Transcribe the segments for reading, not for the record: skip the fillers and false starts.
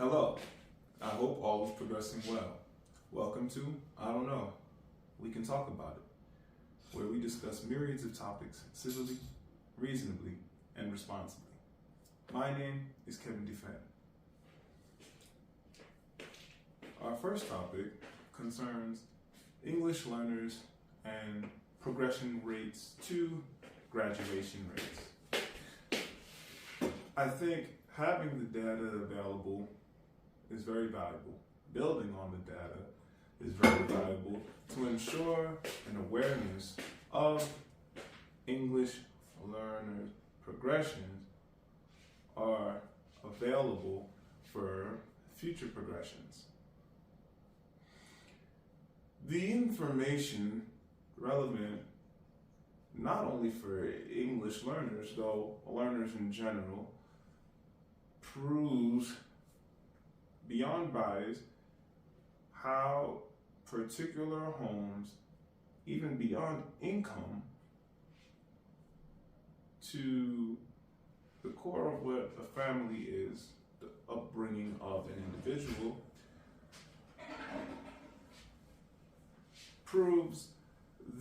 Hello, I hope all is progressing well. Welcome to I Don't Know, We Can Talk About It, where we discuss myriads of topics civilly, reasonably, and responsibly. My name is Kevin Dufresne. Our first topic concerns English learners and progression rates to graduation rates. I think having the data available is very valuable. Building on the data is very valuable to ensure an awareness of English learners' progressions are available for future progressions. The information relevant not only for English learners, though learners in general, proves beyond bias how particular homes, even beyond income, to the core of what a family is, the upbringing of an individual, proves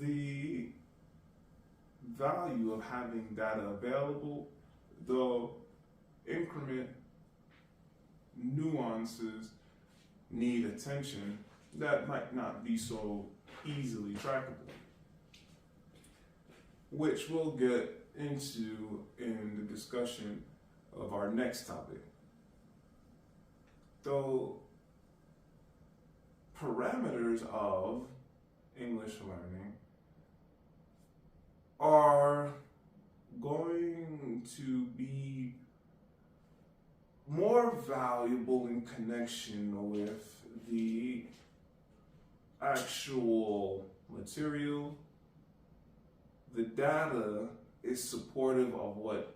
the value of having data available, though increment nuances need attention that might not be so easily trackable, which we'll get into in the discussion of our next topic. Though parameters of English learning are going to be more valuable in connection with the actual material. The data is supportive of what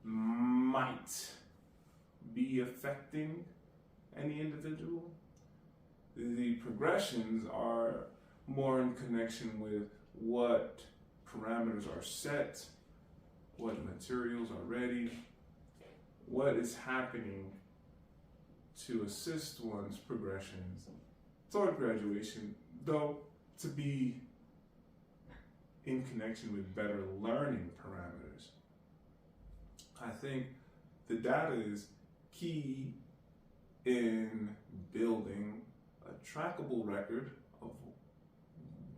might be affecting any individual. The progressions are more in connection with what parameters are set, what materials are ready, what is happening to assist one's progressions toward graduation, though to be in connection with better learning parameters. I think the data is key in building a trackable record of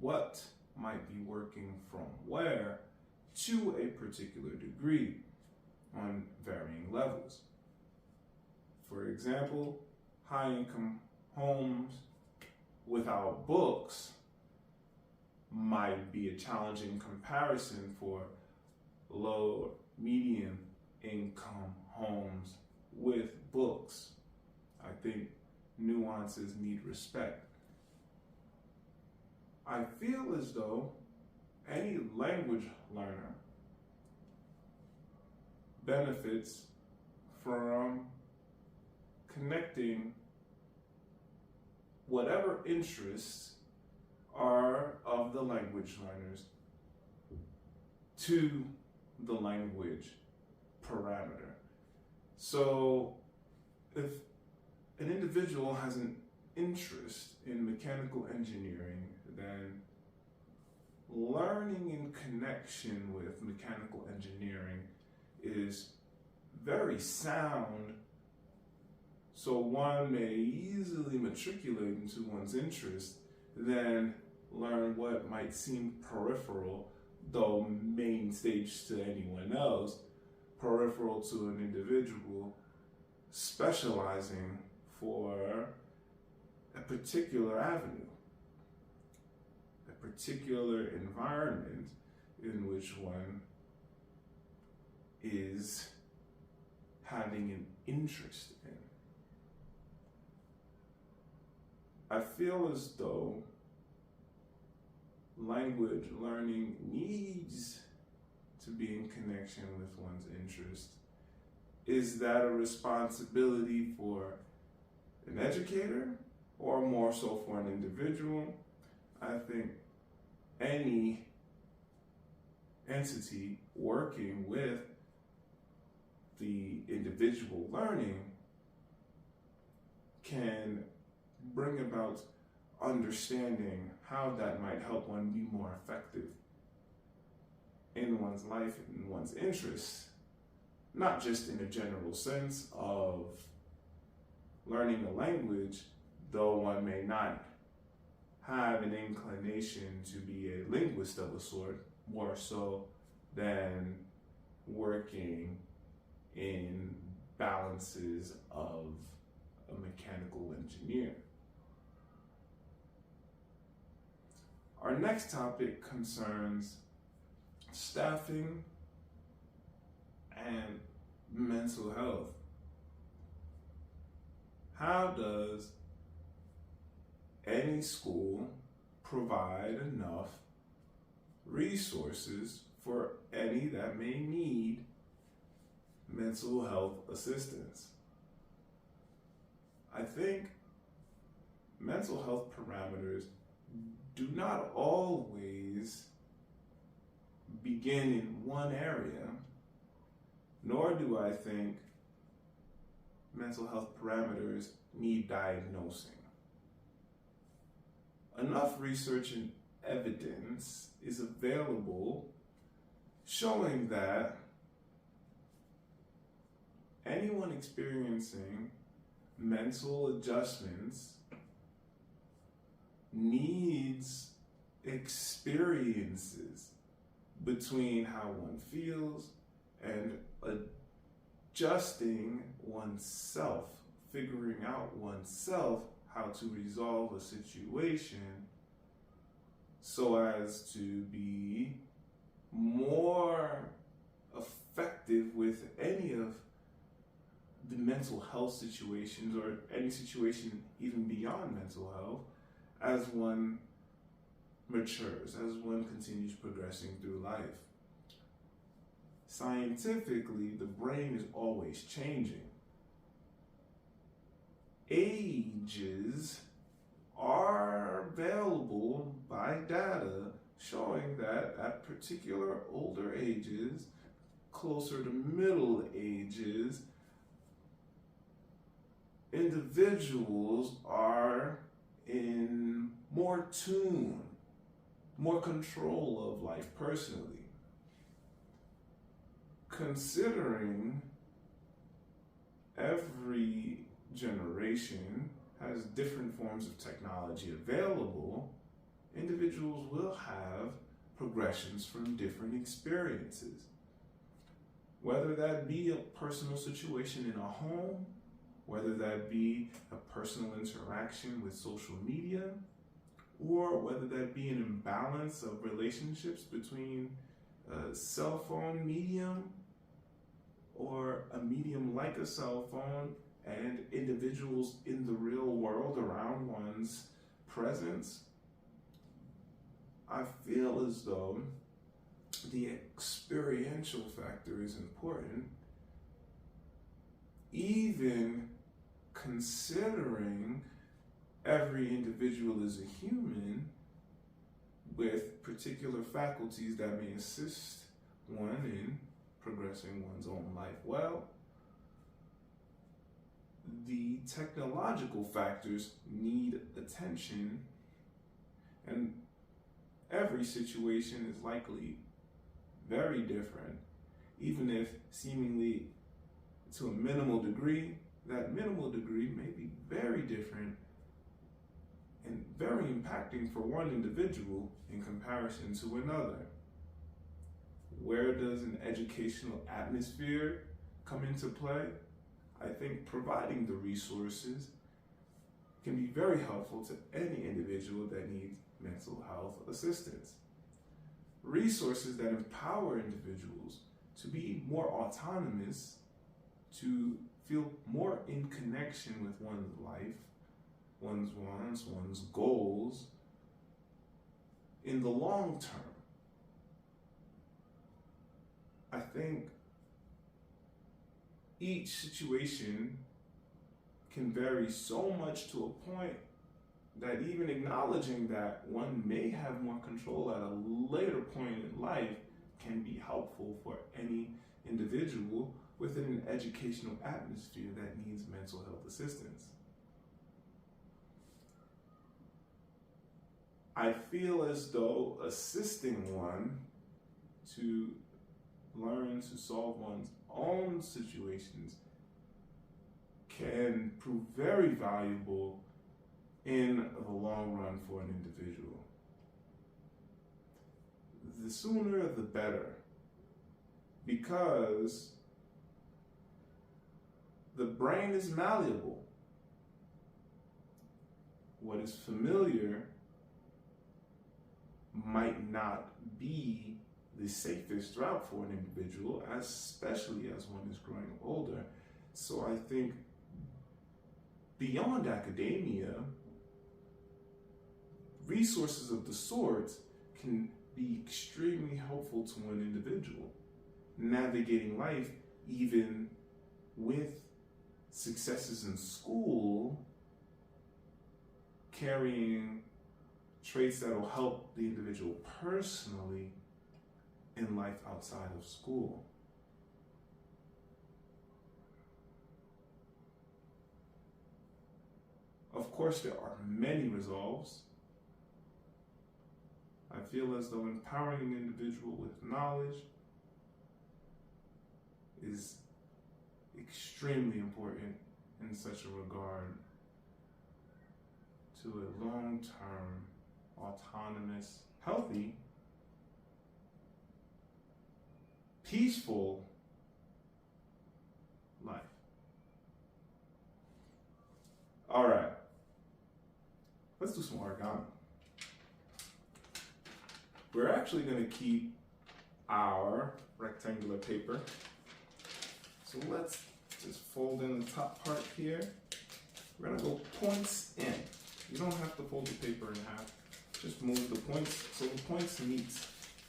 what might be working from where to a particular degree on varying levels. For example, high-income homes without books might be a challenging comparison for low, medium income homes with books. I think nuances need respect. I feel as though any language learner benefits from connecting whatever interests are of the language learners to the language parameter. So if an individual has an interest in mechanical engineering, then learning in connection with mechanical engineering is very sound, so one may easily matriculate into one's interest, then learn what might seem peripheral, though main stage to anyone else, peripheral to an individual specializing for a particular avenue, a particular environment in which one is having an interest in. I feel as though language learning needs to be in connection with one's interest. Is that a responsibility for an educator or more so for an individual? I think any entity working with the individual learning bring about understanding how that might help one be more effective in one's life and one's interests, not just in a general sense of learning a language, though one may not have an inclination to be a linguist of a sort, more so than working in balances of a mechanical engineer. Our next topic concerns staffing and mental health. How does any school provide enough resources for any that may need mental health assistance? I think mental health parameters do not always begin in one area, nor do I think mental health parameters need diagnosing. Enough research and evidence is available showing that anyone experiencing mental adjustments needs experiences between how one feels and adjusting oneself, figuring out oneself how to resolve a situation so as to be more effective with any of the mental health situations or any situation even beyond mental health as one matures, as one continues progressing through life. Scientifically, the brain is always changing. Ages are available by data showing that at particular older ages, closer to middle ages, individuals are in more tune, more control of life personally. Considering every generation has different forms of technology available, individuals will have progressions from different experiences. Whether that be a personal situation in a home, whether that be a personal interaction with social media, or whether that be an imbalance of relationships between a cell phone medium or a medium like a cell phone and individuals in the real world around one's presence, I feel as though the experiential factor is important, even considering every individual is a human with particular faculties that may assist one in progressing one's own life well. The technological factors need attention, and every situation is likely very different, even if seemingly to a minimal degree, that minimal degree may be very different and very impacting for one individual in comparison to another. Where does an educational atmosphere come into play? I think providing the resources can be very helpful to any individual that needs mental health assistance. Resources that empower individuals to be more autonomous, to feel more in connection with one's life, one's wants, one's goals in the long term. I think each situation can vary so much to a point that even acknowledging that one may have more control at a later point in life can be helpful for any individual within an educational atmosphere that needs mental health assistance. I feel as though assisting one to learn to solve one's own situations can prove very valuable in the long run for an individual. The sooner the better, because the brain is malleable. What is familiar might not be the safest route for an individual, especially as one is growing older. So I think beyond academia, resources of the sort can be extremely helpful to an individual navigating life, even with successes in school, carrying traits that will help the individual personally in life outside of school. Of course, there are many resolves. I feel as though empowering an individual with knowledge is extremely important in such a regard to a long-term, autonomous, healthy, peaceful life. All right, let's do some origami. We're actually going to keep our rectangular paper. So let's just fold in the top part here. We're going to go points in. You don't have to fold the paper in half. Just move the points so the points meet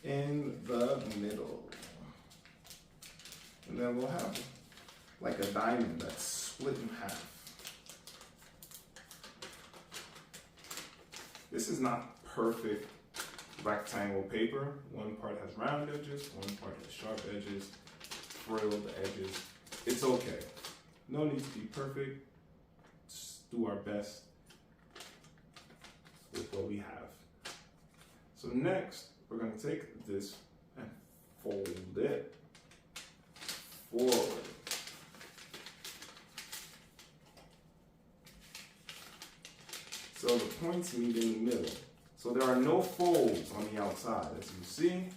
in the middle. And then we'll have like a diamond that's split in half. This is not perfect rectangle paper. One part has round edges, one part has sharp edges, frilled edges. It's okay. No need to be perfect. Just do our best with what we have. So next, we're going to take this and fold it forward. So the points meet in the middle. So there are no folds on the outside. As you see,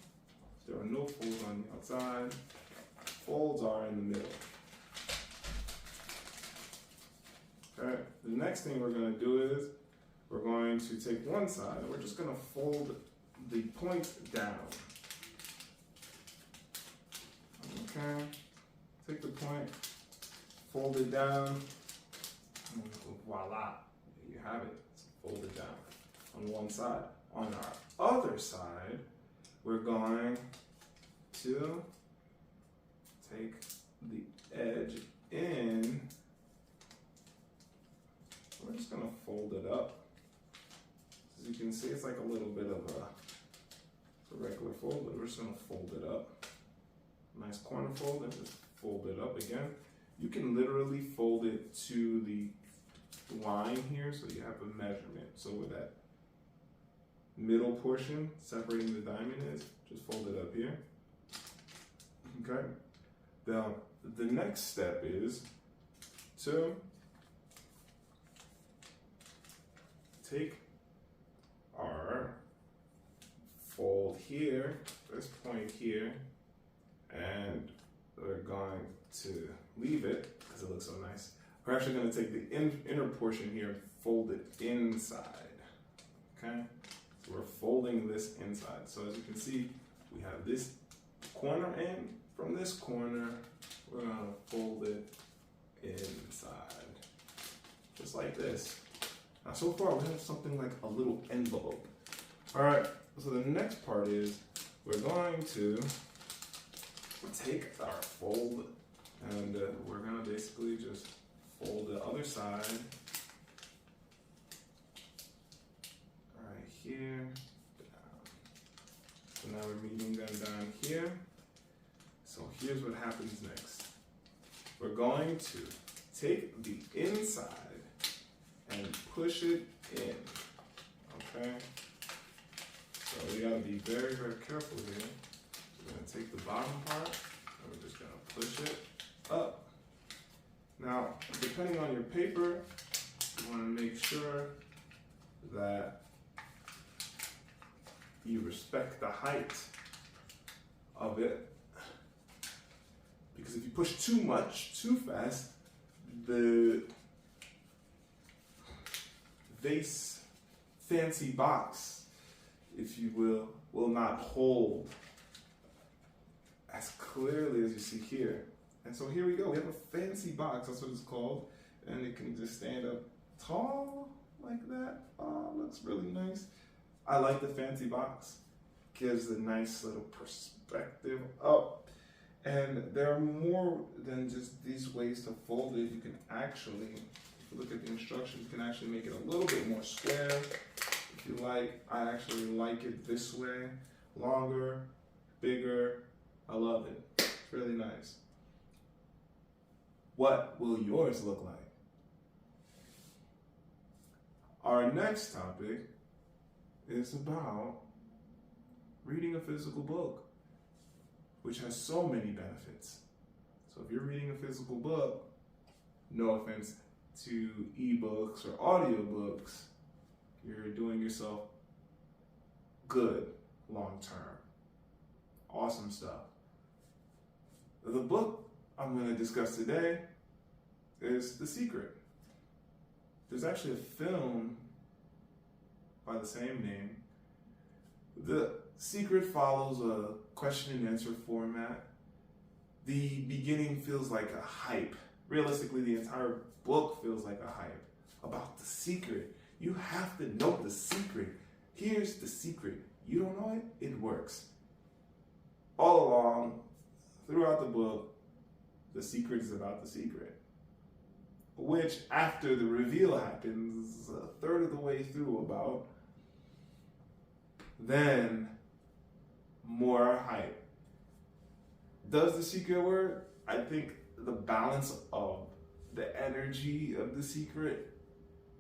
there are no folds on the outside. Folds are in the middle. Okay, the next thing we're going to do is we're going to take one side and we're just going to fold the point down. Okay, take the point, fold it down, and voila, there you have it. It's folded down on one side. On our other side, we're going to take the edge in. We're just going to fold it up. As you can see, it's like a little bit of a regular fold, but we're just going to fold it up. Nice corner fold, and just fold it up again. You can literally fold it to the line here, so you have a measurement. So where that middle portion separating the diamond is, just fold it up here. Okay. Now, the next step is to take our fold here, this point here, and we're going to leave it because it looks so nice. We're actually going to take the inner portion here and fold it inside. Okay? So we're folding this inside. So as you can see, we have this corner in. From this corner, we're going to fold it inside. Just like this. Now so far we have something like a little envelope. Alright, so the next part is we're going to take our fold and we're going to basically just fold the other side right here down. So now we're meeting them down here. So here's what happens next. We're going to take the inside and push it in, okay? So you gotta be very, very careful here. We're gonna take the bottom part and we're just gonna push it up. Now, depending on your paper, you wanna make sure that you respect the height of it. Because if you push too much, too fast, the vase fancy box, if you will not hold as clearly as you see here. And so here we go. We have a fancy box, that's what it's called. And it can just stand up tall like that. Oh, looks really nice. I like the fancy box. Gives a nice little perspective up. And there are more than just these ways to fold it. You can actually, if you look at the instructions, you can actually make it a little bit more square. If you like, I actually like it this way. Longer, bigger. I love it. It's really nice. What will yours look like? Our next topic is about reading a physical book, which has so many benefits. So if you're reading a physical book, no offense to ebooks or audiobooks, you're doing yourself good long term. Awesome stuff. The book I'm going to discuss today is The Secret. There's actually a film by the same name. The Secret follows a question and answer format. The beginning feels like a hype. Realistically, the entire book feels like a hype about the secret. You have to know the secret. Here's the secret. You don't know it? It works. All along, throughout the book, the secret is about the secret. Which, after the reveal happens, a third of the way through about, then more hype. Does the secret work? I think the balance of the energy of the secret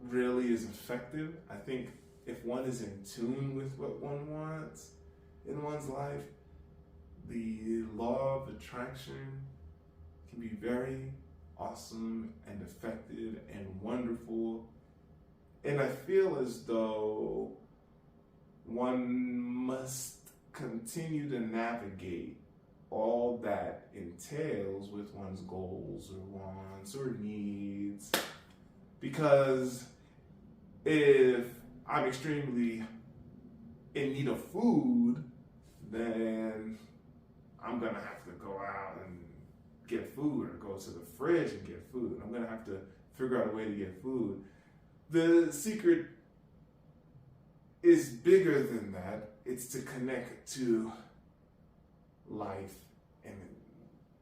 really is effective. I think if one is in tune with what one wants in one's life, the law of attraction can be very awesome and effective and wonderful. And I feel as though one must continue to navigate all that entails with one's goals or wants or needs. Because if I'm extremely in need of food, then I'm gonna have to go out and get food or go to the fridge and get food. I'm gonna have to figure out a way to get food. The secret is bigger than that. It's to connect to life in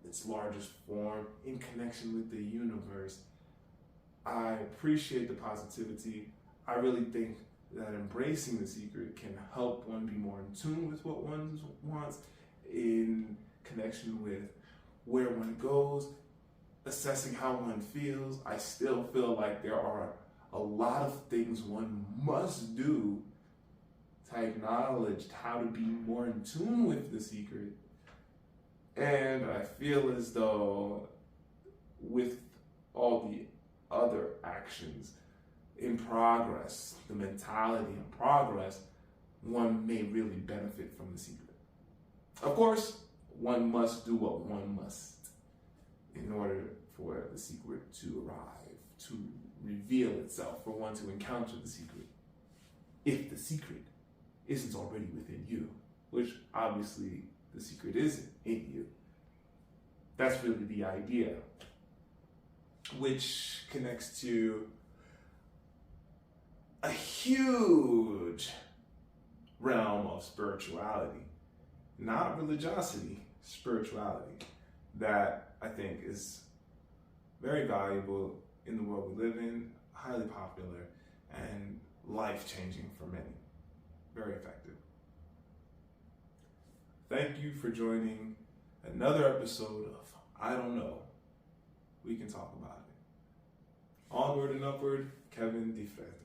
its largest form, in connection with the universe. I appreciate the positivity. I really think that embracing the secret can help one be more in tune with what one wants, in connection with where one goes, assessing how one feels. I still feel like there are a lot of things one must do to acknowledge how to be more in tune with the secret. And I feel as though with all the other actions in progress, the mentality in progress, one may really benefit from the secret. Of course, one must do what one must in order for the secret to arrive, to reveal itself, for one to encounter the secret. If the secret isn't already within you, which obviously the secret isn't in you. That's really the idea, which connects to a huge realm of spirituality, not religiosity, spirituality, that I think is very valuable in the world we live in, highly popular, and life-changing for many. Very effective. Thank you for joining another episode of I Don't Know. We can talk about it. Onward and Upward, Dufresne.